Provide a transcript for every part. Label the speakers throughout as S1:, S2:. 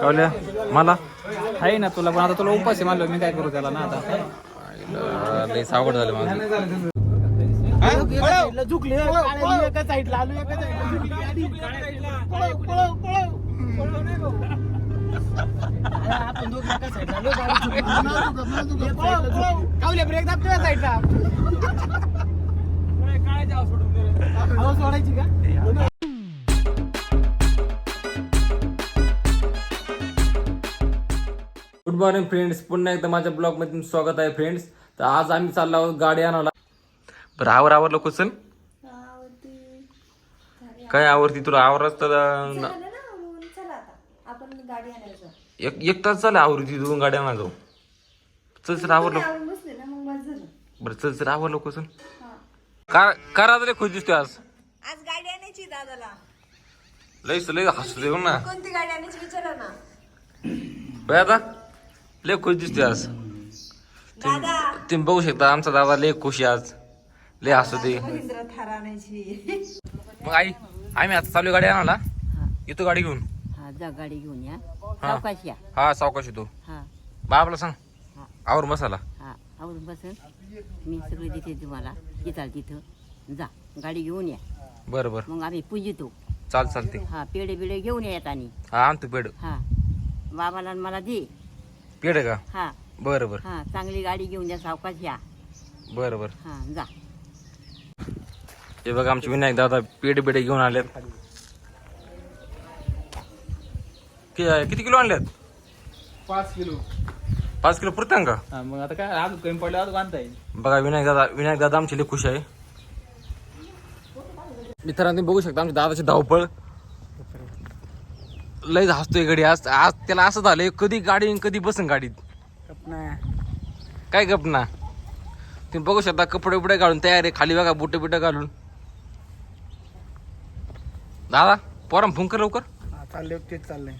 S1: कावल्या मला
S2: आहे ना तुला, पण आता तुला उपास आहे मानलं, मी काय करू त्याला ना आता.
S1: लय सावड झालं माझं.
S2: ब्रेक दाब तुझ्या साईडला सोडायची का.
S1: गुड मॉर्निंग फ्रेंड्स, पुन्हा एकदा माझ्या ब्लॉग मध्ये तुमचं स्वागत आहे फ्रेंड्स. तर आज आम्ही चाललो आहोत गाडी आणायला. बरं आवर लोक चल. काय आवरती तुला आवरच तर एक तास झालं आवरती दोन गाड्या आणा जाऊ. चल चल आवरलो. बरं चल चल आवरलो कसं का रात्री खुश दिसतोय आज.
S3: आज गाडी आणायची दादाला.
S1: लय हसू ना.
S3: कोणती गाडी आणायची विचारा ना.
S1: बघ आता लय खुश दिसतोय आज.
S3: दादा
S1: तुम्ही बघू शकता आमचा दादा लय खुश आहे आज. लय हसू दे.
S3: महिंद्रा थार आणायची.
S1: मग आई आम्ही आता चालू गाडी आणायला. येतो गाडी घेऊन.
S4: हा जा गाडी घेऊन या. सावकाश या.
S1: हा सावकाश येतो.
S4: हा
S1: बाबाला सांग
S4: हा
S1: आवर मसाला.
S4: हा आवरून बसेल मी सगळे देते तुम्हाला. येताल तिथं जा गाडी घेऊन या.
S1: बरं बरं
S4: मग आम्ही पूजितो.
S1: चालते.
S4: हा पेढे बिडे घेऊन या येतानी.
S1: हा आणतो पेड.
S4: हा बाबाला आणि मला दे.
S1: पेड का.
S4: हा
S1: बरं बरं
S4: हा चांगली गाडी घेऊन या. सावकाश या.
S1: बरं बरं.
S4: हा जा.
S1: हे बघा आमचे विनायक दादा पेढे बिडे घेऊन आलेत. किती किलो आणल्यात.
S2: 5 किलो.
S1: 5 किलो पुरतं का.
S2: हा, मग आता काय अजून कमी पडलं अजून आणता येईल.
S1: बघा विनायक दादा आमचे लय खुश आहे. मित्रांनो तुम्ही बघू शकता आमच्या दादाची धावपळ. लय हसतोय गडी आज. आज त्याला असं झालंय कधी गाडी कधी बसन गाडीत. काय गप ना. तुम्ही बघू शकता कपडे बिपडे घालून तयार आहे. खाली बघा बुटे बिटे घालून. दादा पोराम फोन कर लवकर.
S2: चाललंय तेच चाललंय.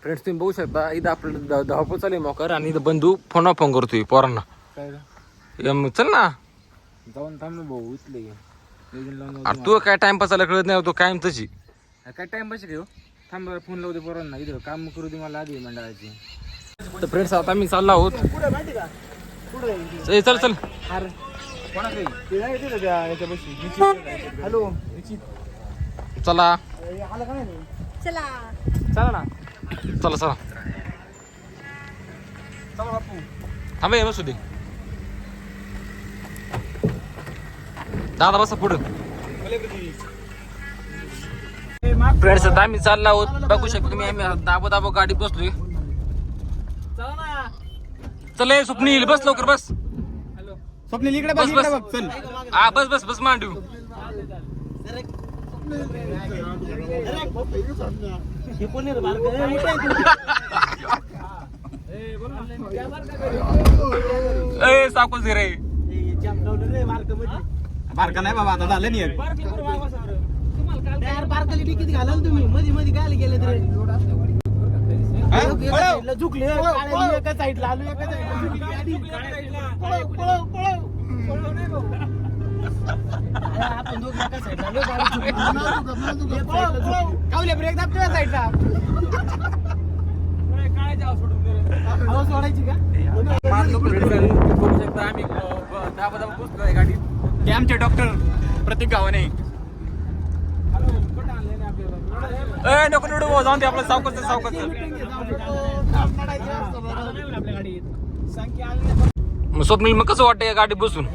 S1: फ्रेंड्स तुम्ही बघू शकता इथं आपलं धावपळ चालू आहे मोकर. आणि इथं बंधू फोन करतोय पोरांना.
S2: काय
S1: मग चल ना.
S2: जाऊन थांब भाऊ उचले.
S1: अरे तू काय टाइमपास आला कळत नाही तो कायम तशी.
S2: काय टाइम बस घेऊ. थांब फोन लावते पोरांना. इथं काम करू दे मला आधी मंडळाची.
S1: तर फ्रेंड्स आता मी चाललो आहोत. चल चल
S2: हॅलो
S1: चला
S3: चला
S2: चला ना.
S1: चला चला
S2: चला बापू.
S1: थांबा ये बसू दे. दादा बसा पुढं. फ्रेंड्स आता आम्ही चाललो आहोत. बघू शकतो तुम्ही आम्ही दाबो गाडी बसलोय.
S2: चला ना.
S1: चल ये स्वप्नील बस लवकर बस.
S2: स्वप्नील इकडे
S1: बस बस
S2: चल.
S1: हा बस मांडू. ए सावकाश घे रे.
S2: बारका नाही बाबा आता झालं नाही. किती घालाल तुम्ही मध्ये मध्ये काय गेले तरी झुकले. एका साईडला आलो. एका आपण दोघं एका साईडला कावल्या ब्रेक दाब तुझ्या साईडला सोडायची का.
S1: बघू शकता आम्ही दाबा बसलोय गाडीत.
S2: हे आमचे डॉक्टर प्रतीक गावाने.
S1: ए नको नको जाऊन दे आपलं सावकाश. मग स्वप्नील मग कसं वाटतं या गाडीत बसून.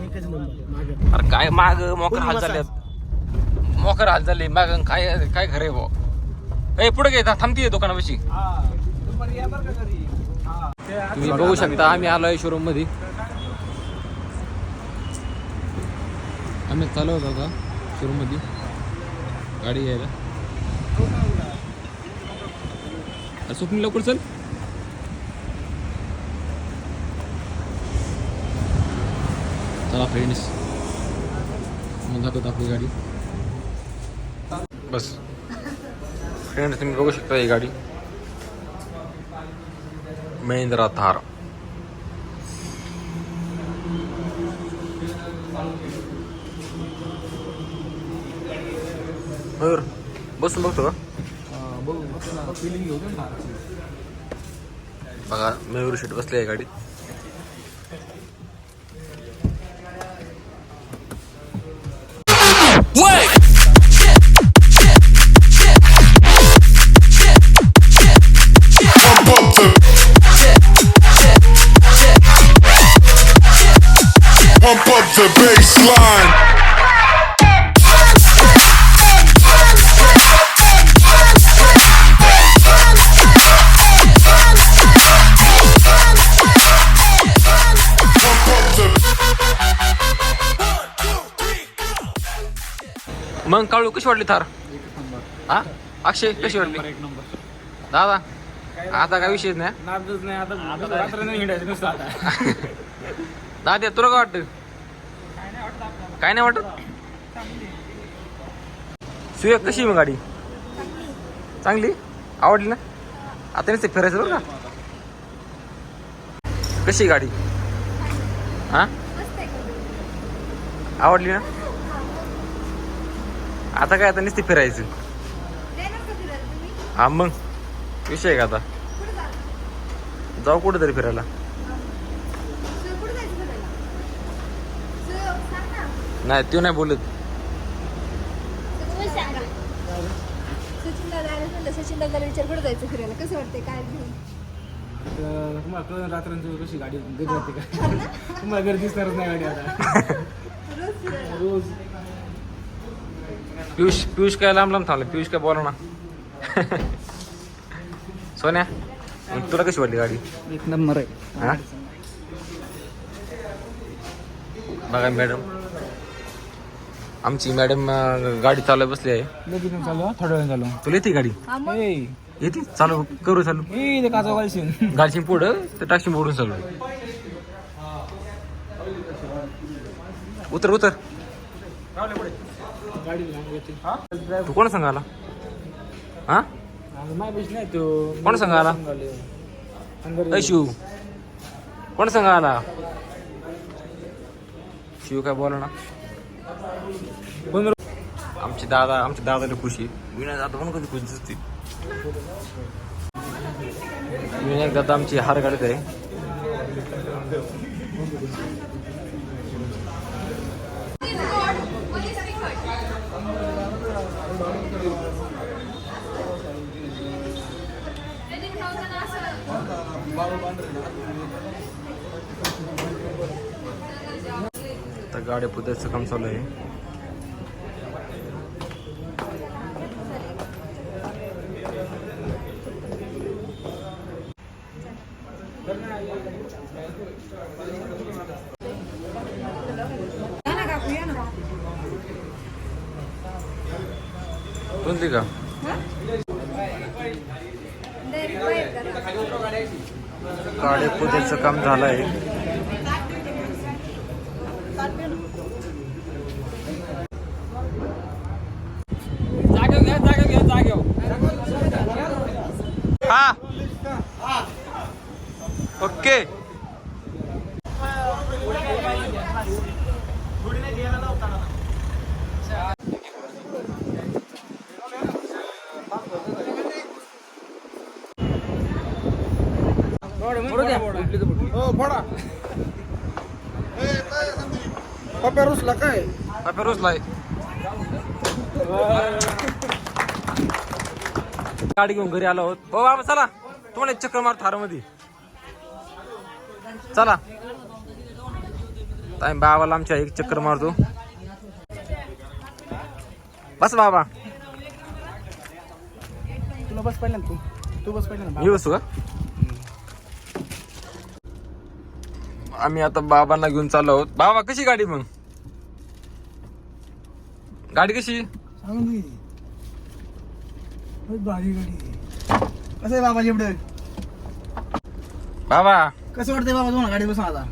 S1: अरे काय माग मोकर हाल झाले माग. काय खरंय भाऊ. ए पुढे घे थांबतीये दुकानापाशी. तुम्ही बघू शकता आम्ही आलोय शोरूम मध्ये. आम्ही चालू होतो आता शोरूम मध्ये गाडी घ्यायला. स्वप्नील लवकर चल. चला फ्रेंड्स मग दाखवतो आपली गाडी. बस फ्रेंड्स तुम्ही बघू शकता ही गाडी महिंद्रा थार. बसून बघतो का.
S2: फिलिंग घेऊ ना.
S1: बघा मयूर शेट बसले आहे गाडीत.
S5: Pump up the baseline.
S1: मग काळू कशी वाटली थार? हा अक्षय कशी वाटली?
S2: एक नंबर.
S1: दादा आता काय विषयच नाही.
S2: नादच नाही आता रात्र नाही हिंडायचं नुसतं आता.
S1: दादा तुला काय वाटतं? काय नाही वाटत. सुया कशी आहे मग गाडी? चांगली आवडली ना? आता नसते फिरायचं बरं का. कशी आहे गाडी? हा आवडली ना? आता काय आता नुसती फिरायचं. हा मग विषय आहे का आता? जाऊ कुठं तरी फिरायला. नाही तो नाही बोलत.
S3: सचिन दादाला विचार कुठं जायचं फिरायला, कसं वाटतंय काय घेऊन?
S2: तुम्हाला कळलं रात्रांची कशी गाडी गर्दी राहते का? तुम्हाला गर्दी दिसणारच नाही गाडी आता. रोज
S1: पियुष काय लांब लांब थांबलं. पियुष काय बोला ना. सोन्या मग तुला कशी वाटली गाडी?
S2: एक नंबर आहे.
S1: हा बघा मॅडम आमची मॅडम गाडी चालू बसली आहे.
S2: लगेच चालू थोड्या वेळ चालू.
S1: तुला येते गाडी? येते चालू करू चालू.
S2: ते काचा घालशील
S1: गाडीशी पुढं तर टाकशी मोडून चालू. उतर उतर.
S2: गाडी
S1: तू कोण सांगाला? हा
S2: माय बस नाही तो
S1: कोण सांगाला? शिव कोण सांगाला? शिव काय बोला ना. आमच्या दादाला खुशी. विनायक दादा म्हणून कधी खुशी असते. विनायक दादा आमची हार काढत आहे. तर गाड्या पुद्याचं काम चालू आहे. कोणती का? गाड्या पुद्याचं काम झालं आहे. हा ओके.
S2: पप्या रुसला काय?
S1: पप्या रुसलाय. गाडी घेऊन घरी आलो आहोत. हो बाबा चला तुम्हाला एक चक्कर मार थार मध्ये. चला बाबाला आमच्या एक चक्कर मारतो. बस बाबा.
S2: तुला बस पाहिलं ना तू बस पाहिलं ना.
S1: मी बसू का? आम्ही आता बाबांना घेऊन चाललो आहोत. बाबा कशी गाडी मग? गाडी कशी?
S2: भारी गाडी. कसं आहे बाबा जेवढे?
S1: बाबा
S2: कसं वाटतंय बाबा तुम्हाला गाडी बसून आता?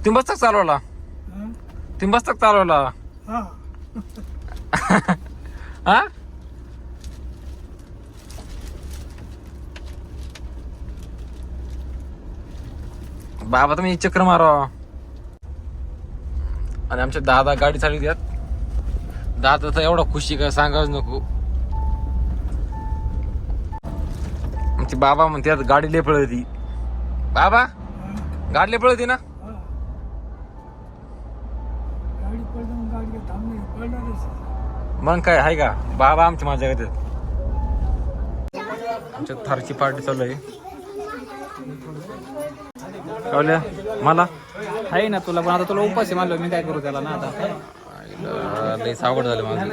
S1: तुम्ही बसताक चालवला? तुम्ही बसताक चालवला? हा बाबा तुम्ही चक्कर मारा. आणि आमच्या दादा गाडी चालू द्यात. दादा तर एवढा खुशी का सांगाच नको. आमची बाबा म्हणते आता गाडी लय पळती. बाबा गाडी लय पळती ना. मग काय आहे का बाबा आमची माझ्या घेतात. आमच्या थारची पार्टी चालू आहे. कळलं मला
S2: आहे ना तुला, पण आता तुला उपाशी मानलो मी काय करू त्याला ना आता.
S1: लय सावड झालं माझं.